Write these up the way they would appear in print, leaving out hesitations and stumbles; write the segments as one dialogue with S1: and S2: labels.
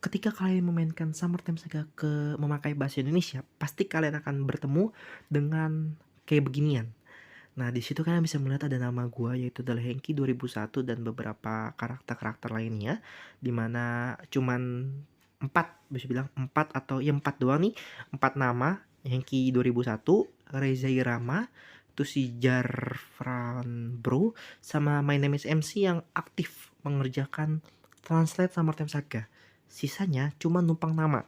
S1: ketika kalian memainkan Summertime Saga memakai bahasa Indonesia, pasti kalian akan bertemu dengan kayak beginian. Nah, di situ kalian bisa melihat ada nama gua, yaitu adalah Hengki 2001 dan beberapa karakter-karakter lainnya, di mana cuman 4, bisa bilang 4 atau ya 4 doang nih, 4 nama, Hengki 2001, Reza Irama, itu si Jarfran Bro, sama My Name is MC yang aktif mengerjakan translate Summertime Saga. Sisanya cuma numpang nama.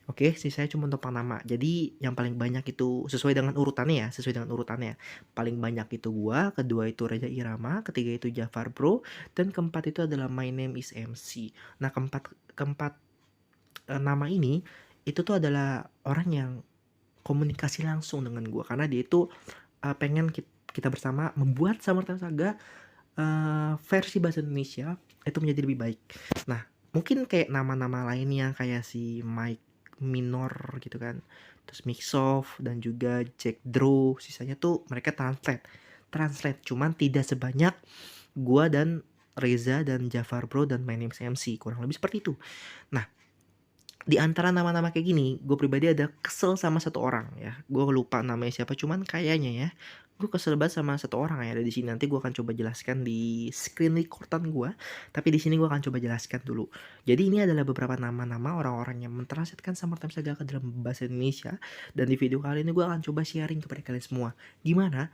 S1: Oke, sisanya cuma numpang nama. Jadi yang paling banyak itu sesuai dengan urutannya ya, sesuai dengan urutannya. Paling banyak itu gua, kedua itu Reza Irama, ketiga itu Jafar Bro, dan keempat itu adalah My Name is MC. Nah, keempat keempat nama ini itu tuh adalah orang yang komunikasi langsung dengan gua karena dia itu pengen kita bersama membuat Summertime Saga versi bahasa Indonesia itu menjadi lebih baik. Nah, mungkin kayak nama-nama lainnya kayak si Mike Minor gitu kan, terus Mixoff dan juga Jack Drew, sisanya tuh mereka translate cuman tidak sebanyak gua dan Reza dan Jafar Bro dan My Name is MC, kurang lebih seperti itu. Nah, di antara nama-nama kayak gini, gue pribadi ada kesel sama satu orang ya. Gue lupa namanya siapa, cuman kayaknya ya, gue kesel banget sama satu orang yang ada di sini. Nanti gue akan coba jelaskan di screen recordan gue. Tapi di sini gue akan coba jelaskan dulu. Jadi ini adalah beberapa nama-nama orang-orang yang mentranslatekan Summertime Saga ke dalam bahasa Indonesia. Dan di video kali ini gue akan coba sharing kepada kalian semua. Gimana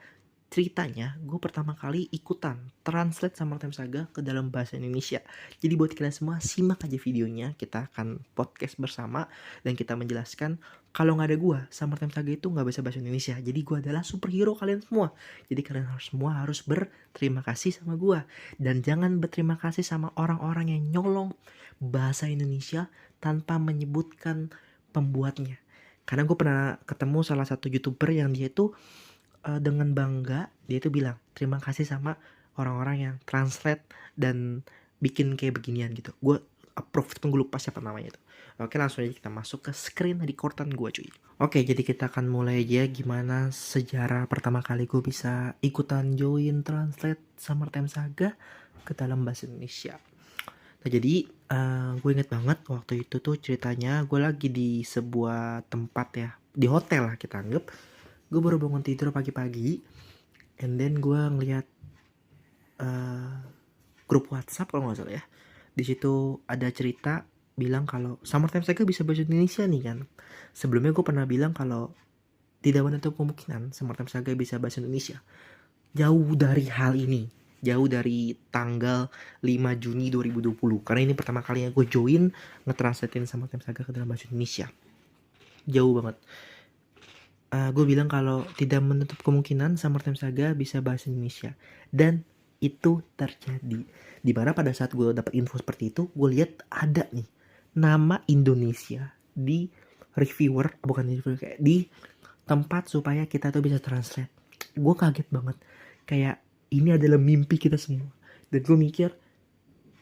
S1: ceritanya gue pertama kali ikutan translate Summertime Saga ke dalam bahasa Indonesia. Jadi buat kalian semua simak aja videonya, kita akan podcast bersama dan kita menjelaskan kalau nggak ada gue Summertime Saga itu nggak bisa bahasa Indonesia. Jadi gue adalah superhero kalian semua. Jadi kalian semua harus berterima kasih sama gue dan jangan berterima kasih sama orang-orang yang nyolong bahasa Indonesia tanpa menyebutkan pembuatnya. Karena gue pernah ketemu salah satu YouTuber yang dia itu dengan bangga dia itu bilang terima kasih sama orang-orang yang translate dan bikin kayak beginian gitu. Gue approve, tunggu lupa siapa namanya itu. Oke, langsung aja kita masuk ke screen recordan gue cuy. Oke, jadi kita akan mulai aja gimana sejarah pertama kali gue bisa ikutan join translate Summertime Saga ke dalam bahasa Indonesia. Nah, jadi gue inget banget waktu itu tuh ceritanya gue lagi di sebuah tempat ya, di hotel lah kita anggap. Gue baru bangun tidur pagi-pagi, and then gue ngeliat grup WhatsApp kalau nggak salah ya. Di situ ada cerita bilang kalau Summertime Saga bisa bahasa Indonesia nih kan. Sebelumnya gue pernah bilang kalau tidak menutup kemungkinan Summertime Saga bisa bahasa Indonesia. Jauh dari hal ini, jauh dari tanggal 5 Juni 2020. Karena ini pertama kalinya gue join ngetranslatein Summertime Saga ke dalam bahasa Indonesia. Jauh banget. Gue bilang kalau tidak menutup kemungkinan Summertime Saga bisa bahasa Indonesia. Dan itu terjadi. Dimana pada saat gue dapat info seperti itu, gue lihat ada nih nama Indonesia di reviewer, bukan di reviewer, kayak di tempat supaya kita tuh bisa translate. Gue kaget banget. Kayak ini adalah mimpi kita semua. Dan gue mikir,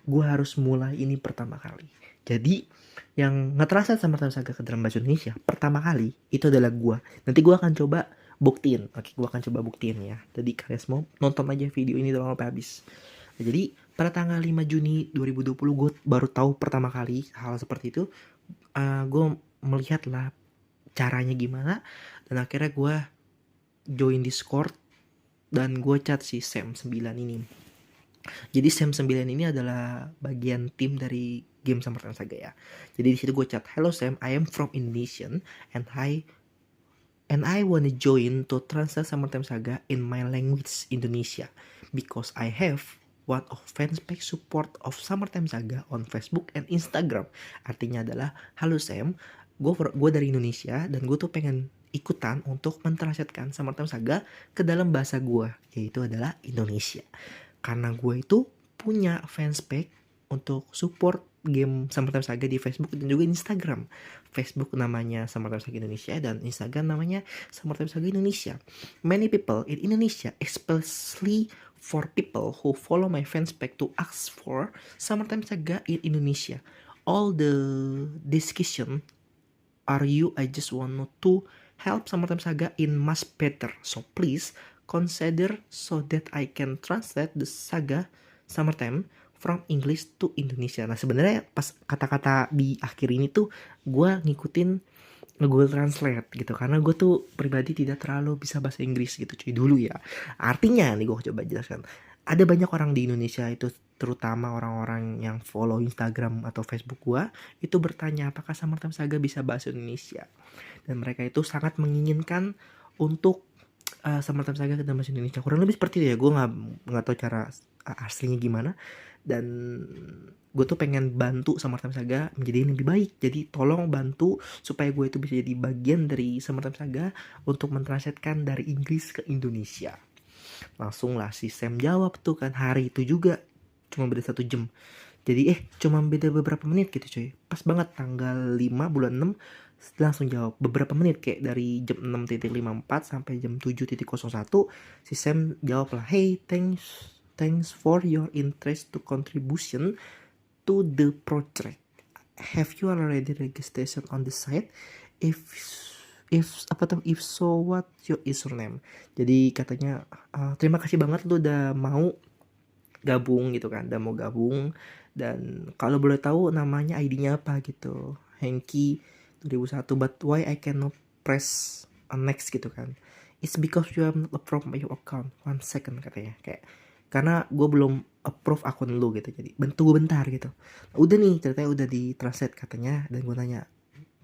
S1: gue harus mulai ini pertama kali. Jadi yang ngetranslate Summertime Saga ke dalam bahasa Indonesia pertama kali itu adalah gue. Nanti gue akan coba buktiin. Oke, gue akan coba buktiin ya. Jadi kalian semua nonton aja video ini sampai habis. Nah, jadi pada tanggal 5 Juni 2020 gue baru tahu pertama kali hal seperti itu. Gue melihat lah caranya gimana. Dan akhirnya gue join Discord dan gue chat si Sam 9 ini. Jadi Sam 9 ini adalah bagian tim dari game Summertime Saga ya. Jadi di situ gue chat, "Hello Sam, I am from Indonesian and I wanna join to translate Summertime Saga in my language Indonesia because I have one of fans page support of Summertime Saga on Facebook and Instagram." Artinya adalah, "Halo Sam, gue dari Indonesia dan gue tuh pengen ikutan untuk mentranslatekan Summertime Saga ke dalam bahasa gue, yaitu adalah Indonesia. Karena gue itu punya fanspage untuk support game Summertime Saga di Facebook dan juga Instagram. Facebook namanya Summertime Saga Indonesia dan Instagram namanya Summertime Saga Indonesia. Many people in Indonesia, especially for people who follow my fanspage to ask for Summertime Saga in Indonesia. All the discussion are you, I just want to help Summertime Saga in much better. So please consider so that I can translate the saga Summertime from English to Indonesia. Nah sebenarnya pas kata-kata di akhir ini tuh gue ngikutin Google Translate gitu, karena gue tuh pribadi tidak terlalu bisa bahasa Inggris gitu cuy dulu ya. Artinya nih gue coba jelaskan, ada banyak orang di Indonesia itu, terutama orang-orang yang follow Instagram atau Facebook gue, itu bertanya apakah Summertime Saga bisa bahasa Indonesia, dan mereka itu sangat menginginkan untuk Summertime Saga ke dalam bahasa Indonesia. Kurang lebih seperti itu ya, gue nggak tahu cara aslinya gimana, dan gue tuh pengen bantu Summertime Saga menjadi yang lebih baik. Jadi tolong bantu supaya gue itu bisa jadi bagian dari Summertime Saga untuk mentranslatekan dari Inggris ke Indonesia. Langsung lah si Sam jawab tuh kan, hari itu juga cuma beda 1 jam. Jadi cuma beda beberapa menit gitu coy. Pas banget tanggal 5 bulan 6 langsung jawab beberapa menit, kayak dari jam 6.54 sampai jam 7.01 si Sam jawab lah, hey thanks for your interest to contribution to the project. Have you already registration on the site? If so, what your username? Jadi katanya terima kasih banget lu udah mau gabung gitu kan, udah mau gabung, dan kalau boleh tahu namanya ID-nya apa gitu, Hengki 2001, but why I cannot press next gitu kan. It's because you have not approved my account. 1 second katanya, kayak karena gue belum approve akun lu gitu, jadi tunggu bentar gitu. Udah nih ceritanya udah di translate katanya, dan gue nanya,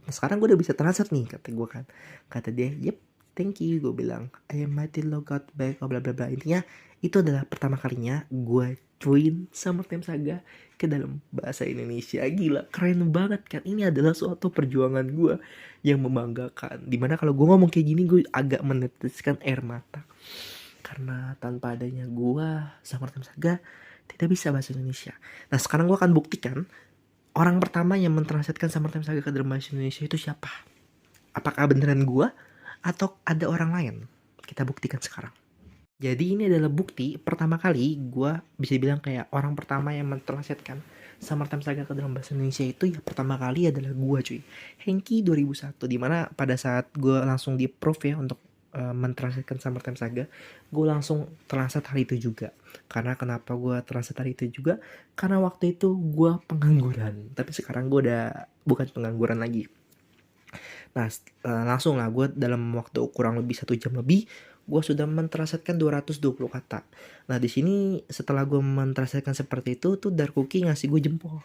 S1: nah, sekarang gue udah bisa translate nih kata gue kan. Kata dia, yep, thank you. Gue bilang, I am mighty logout back, bla bla bla. Intinya itu adalah pertama kalinya gue join Summertime Saga ke dalam bahasa Indonesia. Gila, keren banget kan. Ini adalah suatu perjuangan gue yang membanggakan, dimana kalau gue ngomong kayak gini gue agak meneteskan air mata, karena tanpa adanya gue Summertime Saga tidak bisa bahasa Indonesia. Nah sekarang gue akan buktikan orang pertama yang mentranslatekan Summertime Saga ke dalam bahasa Indonesia itu siapa. Apakah beneran gue atau ada orang lain? Kita buktikan sekarang. Jadi ini adalah bukti pertama kali gue bisa bilang kayak orang pertama yang mentranslatekan Summertime Saga ke dalam bahasa Indonesia itu ya pertama kali adalah gue cuy, Hengki 2001. Dimana pada saat gue langsung di approve ya untuk mentranslatekan Summertime Saga, gue langsung translate hari itu juga. Karena kenapa gue translate hari itu juga? Karena waktu itu gue pengangguran, tapi sekarang gue udah bukan pengangguran lagi. Nah langsung lah gue dalam waktu kurang lebih 1 jam lebih, gue sudah mentranslatekan 220 kata. Nah di sini setelah gue mentranslatekan seperti itu tuh Dark Cookie ngasih gue jempol.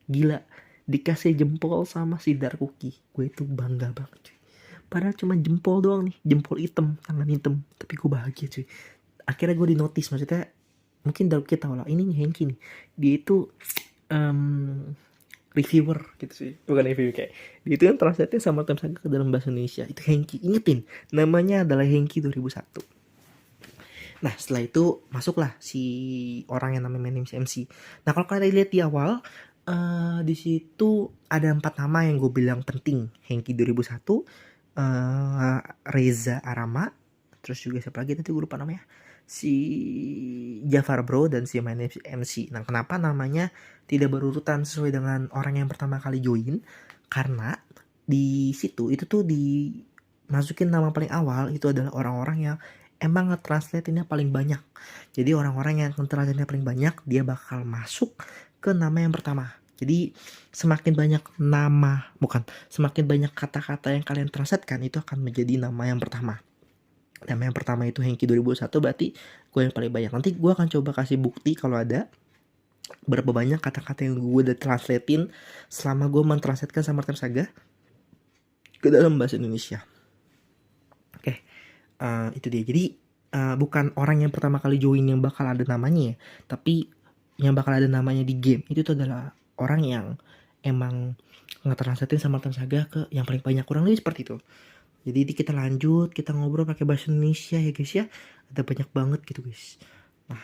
S1: Gila, dikasih jempol sama si Dark Cookie, gue itu bangga banget cuy. Padahal cuma jempol doang nih, jempol hitam, tangan hitam, tapi gue bahagia cuy. Akhirnya gue di notice, maksudnya mungkin Dark Cookie tau lah, ini nih Hengki nih, dia itu reviewer gitu sih, bukan review, kayak dia itu yang translate sama Summertime Saga ke dalam bahasa Indonesia. Itu Hengki, ingetin namanya adalah Hengki 2001. Nah setelah itu masuklah si orang yang namanya MC. Nah kalau kalian lihat di awal di situ ada 4 nama yang gue bilang penting. Hengki 2001, Reza Arama, terus juga siapa lagi tadi gue lupa namanya, si Jafar Bro, dan si My Name MC. Nah kenapa namanya tidak berurutan sesuai dengan orang yang pertama kali join? Karena di situ itu tuh dimasukin nama paling awal itu adalah orang-orang yang emang nge-translate-nya paling banyak. Jadi orang-orang yang nge-translate-nya paling banyak dia bakal masuk ke nama yang pertama. Jadi semakin banyak semakin banyak kata-kata yang kalian translatekan itu akan menjadi nama yang pertama. Nama yang pertama itu Hengki 2001, berarti gue yang paling banyak. Nanti gue akan coba kasih bukti kalau ada berapa banyak kata-kata yang gue udah translatein selama gue mentranslatekan Summertime Saga ke dalam bahasa Indonesia. Oke, itu dia. Jadi bukan orang yang pertama kali join yang bakal ada namanya ya, tapi yang bakal ada namanya di game itu tuh adalah orang yang emang nge-translatein Summertime Saga ke yang paling banyak, kurang lebih seperti itu. Jadi kita lanjut, kita ngobrol pakai bahasa Indonesia ya guys ya. Ada banyak banget gitu guys. Nah,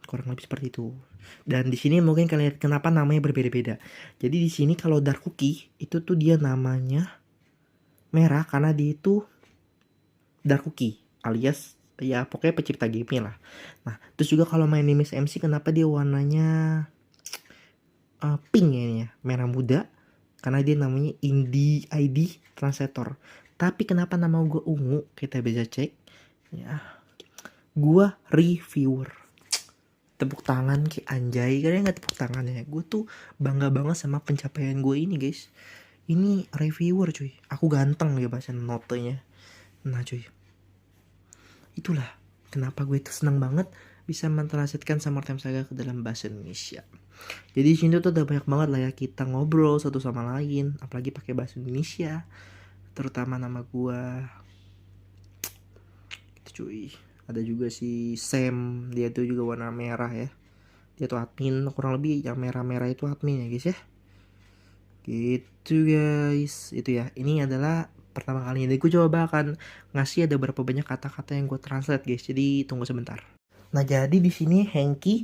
S1: kurang lebih seperti itu. Dan di sini mungkin kalian lihat kenapa namanya berbeda-beda. Jadi di sini kalau Dark Cookie itu tuh dia namanya merah karena dia itu Dark Cookie alias ya pokoknya pencipta gamenya lah. Nah, terus juga kalau My Name is MC kenapa dia warnanya pink ya, merah muda, karena dia namanya Indie ID Translator. Tapi kenapa nama gue ungu? Kita bisa cek ya. Gue reviewer. tepuk tangan kayak anjay, kalian nggak tepuk tangan ya. Gue tuh bangga banget sama pencapaian gue ini guys. Ini reviewer cuy, aku ganteng ya bahasa notenya. Nah cuy, itulah kenapa gue tuh senang banget bisa mentranslatekan Summertime Saga ke dalam bahasa Indonesia. Jadi di sini tuh udah banyak banget lah ya kita ngobrol satu sama lain, apalagi pakai bahasa Indonesia. Terutama nama gue, gitu cuy. Ada juga si Sam, dia tuh juga warna merah ya. Dia tuh admin, kurang lebih yang merah-merah itu admin ya guys ya. Gitu guys, itu ya. Ini adalah pertama kalinya. Jadi gue coba akan ngasih ada berapa banyak kata-kata yang gue translate guys. Jadi tunggu sebentar. Nah jadi di sini Hengki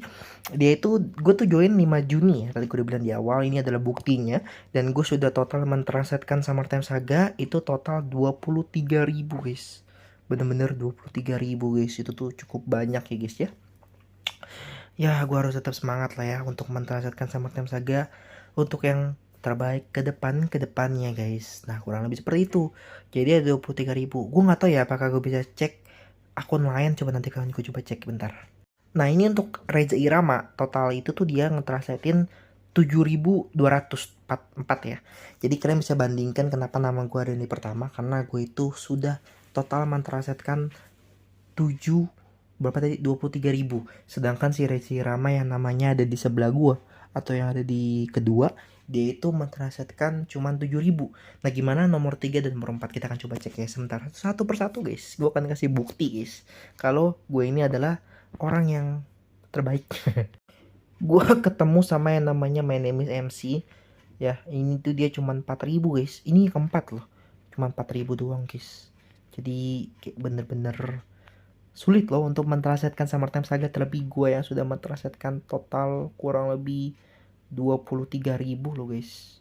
S1: dia itu gue tuh join 5 Juni ya. Tadi gue udah bilang di awal, ini adalah buktinya. Dan gue sudah total mentranslatekan Summertime Saga itu total 23.000 guys. Bener-bener 23.000 guys. Itu tuh cukup banyak ya guys ya. Ya gue harus tetap semangat lah ya untuk mentranslatekan Summertime Saga untuk yang terbaik ke depannya guys. Nah kurang lebih seperti itu. Jadi ada 23.000. Gue nggak tahu ya apakah gue bisa cek akun lain, coba nanti kalian gue coba cek bentar. Nah ini untuk Reza Irama total itu tuh dia ngetranslatein 7.204 ya. Jadi kalian bisa bandingkan kenapa nama gue ada di pertama, karena gue itu sudah total mentranslatekan 7 berapa tadi 23.000. Sedangkan si Reza Irama yang namanya ada di sebelah gue atau yang ada di kedua, dia itu mentranslatekan cuma 7.000. Nah gimana nomor 3 dan nomor 4, kita akan coba cek ya sebentar. Satu persatu guys, gue akan kasih bukti guys kalau gue ini adalah orang yang terbaik. Gue ketemu sama yang namanya My Name is MC ya, ini tuh dia cuma 4.000 guys. Ini keempat loh, cuma 4.000 doang guys. Jadi kayak bener-bener sulit loh untuk mentranslatekan Summertime Saga, terlebih gue yang sudah mentranslatekan total kurang lebih 23.000 loh guys.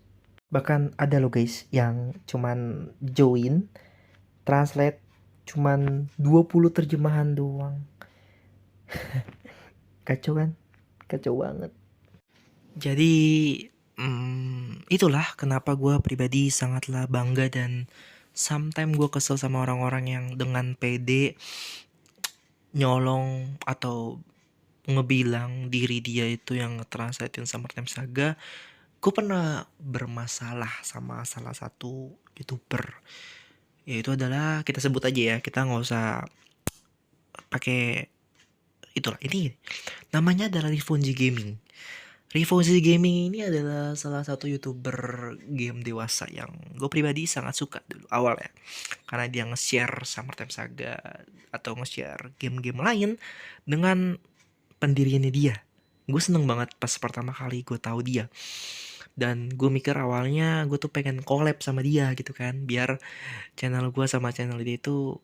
S1: Bahkan ada loh guys yang cuman join translate cuman 20 terjemahan doang. Kacau kan? Kacau banget. Jadi itulah kenapa gue pribadi sangatlah bangga dan sometimes gue kesel sama orang-orang yang dengan pede nyolong atau ngebilang diri dia itu yang ngetranslatein Summertime Saga. Gue pernah bermasalah sama salah satu YouTuber, yaitu adalah kita sebut aja ya, kita nggak usah pakai itulah. Ini namanya adalah Rivonji Gaming. Rivonji Gaming ini adalah salah satu YouTuber game dewasa yang gue pribadi sangat suka dulu awal ya, karena dia nge-share Summertime Saga atau nge-share game-game lain dengan pendiriannya dia. Gue seneng banget pas pertama kali gue tahu dia. Dan gue mikir awalnya gue tuh pengen collab sama dia gitu kan, biar channel gue sama channel dia itu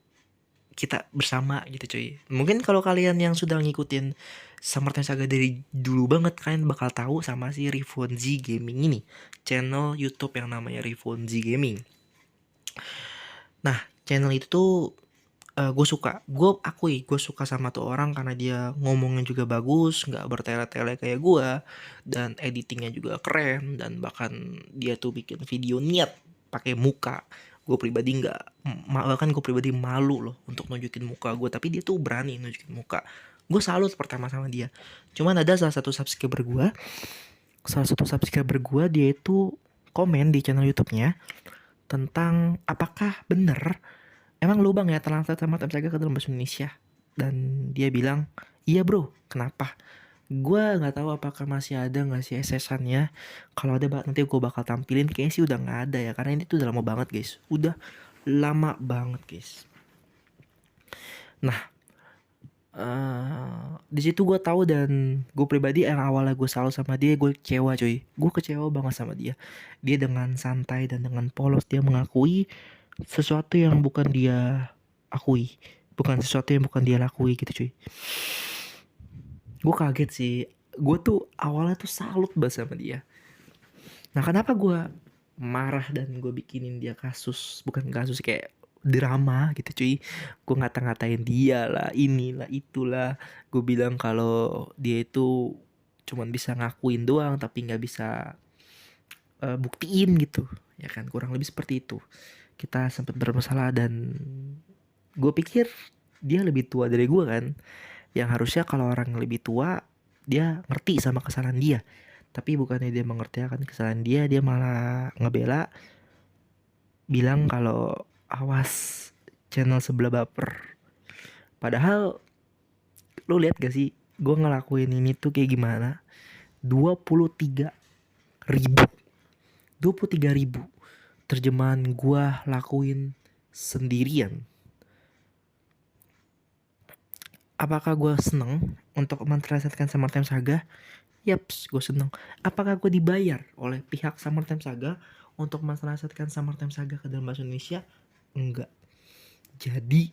S1: kita bersama gitu cuy. Mungkin kalau kalian yang sudah ngikutin Summertime Saga dari dulu banget, kalian bakal tahu sama si Rivonji Gaming ini, channel YouTube yang namanya Rivonji Gaming. Nah channel itu tuh gue suka sama tuh orang karena dia ngomongnya juga bagus, nggak bertele-tele kayak gue, dan editingnya juga keren, dan bahkan dia tuh bikin video niat pakai muka. Gue pribadi bahkan gue pribadi malu loh untuk nunjukin muka gue, tapi dia tuh berani nunjukin muka. Gue salut pertama sama dia. Cuman ada salah satu subscriber gue dia itu komen di channel YouTube-nya tentang apakah bener emang lu bang ya translate Summertime Saga ke dalam bahasa Indonesia. Dan dia bilang, iya bro, kenapa? Gue gak tahu apakah masih ada gak sih SS-annya. Kalau ada nanti gue bakal tampilin. Kayaknya sih udah gak ada ya, karena ini tuh udah lama banget guys. Udah lama banget guys. Nah di situ gue tahu, dan gue pribadi yang awalnya gue salut sama dia, gue kecewa cuy. Gue kecewa banget sama dia. Dia dengan santai dan dengan polos dia mengakui sesuatu yang bukan dia akui, bukan sesuatu yang bukan dia lakui gitu cuy. Gue kaget sih. Gue tuh awalnya tuh salut banget sama dia. Nah kenapa gue marah dan gue bikinin dia kasus, bukan kasus kayak drama gitu cuy. Gue ngata-ngatain dia lah, inilah itulah. Gue bilang kalau dia itu cuman bisa ngakuin doang tapi nggak bisa buktiin gitu ya kan, kurang lebih seperti itu. Kita sempat bermasalah dan gue pikir dia lebih tua dari gue kan, yang harusnya kalau orang lebih tua dia ngerti sama kesalahan dia. Tapi bukannya dia mengerti akan kesalahan dia malah ngebela, bilang kalau awas channel sebelah baper. Padahal lu lihat gak sih gue ngelakuin ini tuh kayak gimana? 23.000 terjemahan gue lakuin sendirian. Apakah gue seneng untuk mentranslatekan Summertime Saga? Yaps, gue seneng. Apakah gue dibayar oleh pihak Summertime Saga untuk mentranslatekan Summertime Saga ke dalam bahasa Indonesia? Enggak. Jadi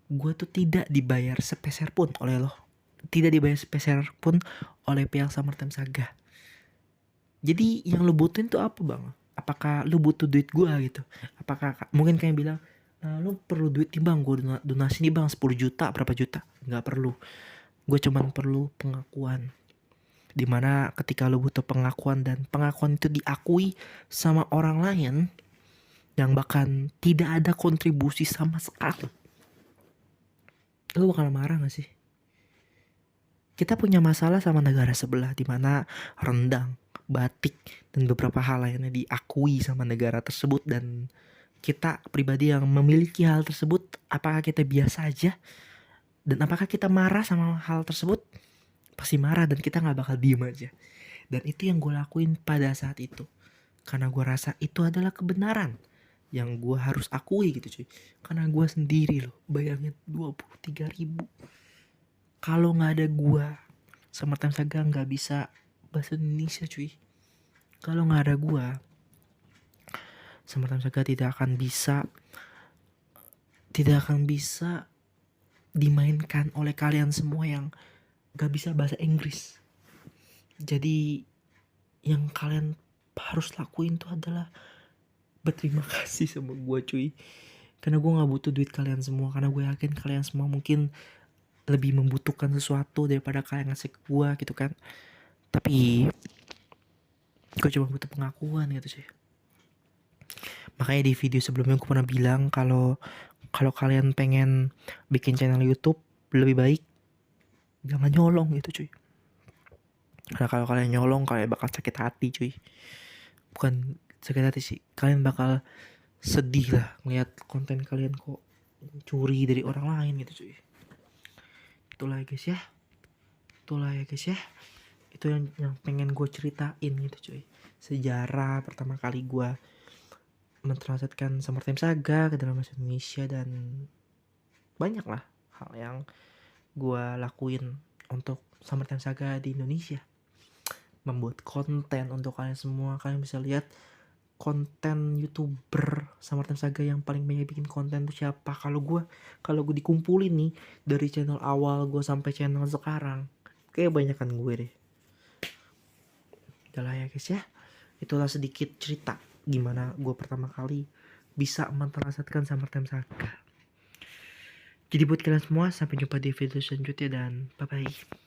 S1: gue tuh tidak dibayar sepeser pun oleh lo. Tidak dibayar sepeser pun oleh pihak Summertime Saga. Jadi yang lo butuhin tuh apa bang? Apakah lo butuh duit gue gitu? Apakah mungkin kayak bilang, lo perlu duit nih bang, gue donasi nih bang 10 juta, berapa juta? Nggak perlu. Gue cuman perlu pengakuan. Dimana ketika lo butuh pengakuan dan pengakuan itu diakui sama orang lain yang bahkan tidak ada kontribusi sama sekali, lo bakal marah gak sih? Kita punya masalah sama negara sebelah dimana rendang, batik, dan beberapa hal lainnya diakui sama negara tersebut. Dan kita pribadi yang memiliki hal tersebut, apakah kita biasa aja? Dan apakah kita marah sama hal tersebut? Pasti marah dan kita gak bakal diem aja. Dan itu yang gue lakuin pada saat itu. Karena gue rasa itu adalah kebenaran yang gue harus akui gitu cuy. Karena gue sendiri loh, bayangin 23.000. Kalau gak ada gue, Summertime Saga gak bisa bahasa Indonesia cuy. Kalau gak ada gue, Summertime Saga tidak akan bisa dimainkan oleh kalian semua yang gak bisa bahasa Inggris. Jadi yang kalian harus lakuin tuh adalah berterima kasih sama gue cuy. Karena gue gak butuh duit kalian semua. Karena gue yakin kalian semua mungkin lebih membutuhkan sesuatu daripada kalian ngasih ke gue gitu kan. Tapi gue cuma butuh pengakuan gitu sih. Makanya di video sebelumnya gue pernah bilang kalau kalian pengen bikin channel YouTube, lebih baik jangan nyolong gitu cuy. Karena kalau kalian nyolong kalian bakal sakit hati cuy. Bukan sakit hati sih, kalian bakal sedih lah ngeliat konten kalian kok curi dari orang lain gitu cuy. Itulah ya guys ya. Itu yang pengen gue ceritain gitu cuy. Sejarah pertama kali gue mentranslatekan Summertime Saga ke dalam bahasa Indonesia. Dan banyak lah hal yang gue lakuin untuk Summertime Saga di Indonesia. Membuat konten untuk kalian semua. Kalian bisa lihat konten YouTuber Summertime Saga yang paling banyak bikin konten tuh siapa. Kalau gue dikumpulin nih dari channel awal gue sampai channel sekarang, kayak banyakan gue deh. Udah lah ya guys ya. Itulah sedikit cerita gimana gue pertama kali bisa mentranslatekan Summertime Saga. Jadi buat kalian semua, sampai jumpa di video selanjutnya dan bye bye.